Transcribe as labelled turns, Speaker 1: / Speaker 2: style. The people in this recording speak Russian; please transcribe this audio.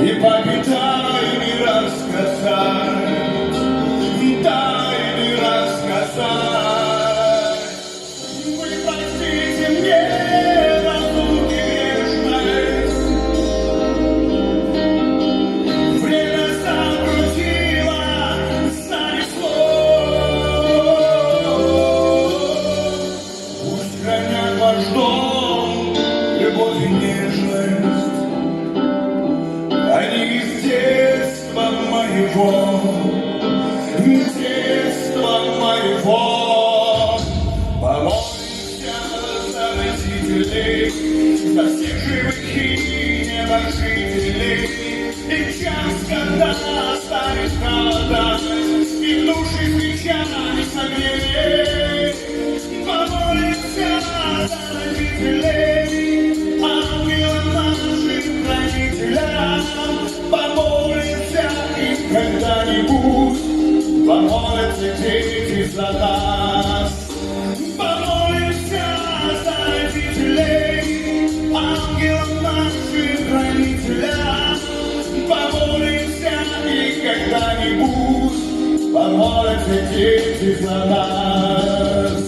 Speaker 1: И папе тайны рассказать, тайны рассказать. Вы простите мне разлуки нежность, время закрутило, занесло. Пусть хранят ваш дом любовь и нежность, они из детства моего, детства моего. Помолимся за родителей, за всех живых и небожителей. И час, когда станет страдать, и души свечами согреть. Помолимся за родителей, ангелам нашим хранителям. Помолимся им когда-нибудь, помолятся дети за нас. Помолимся за родителей, ангелам нашим хранителям. Помолимся им когда-нибудь, помолятся дети за нас.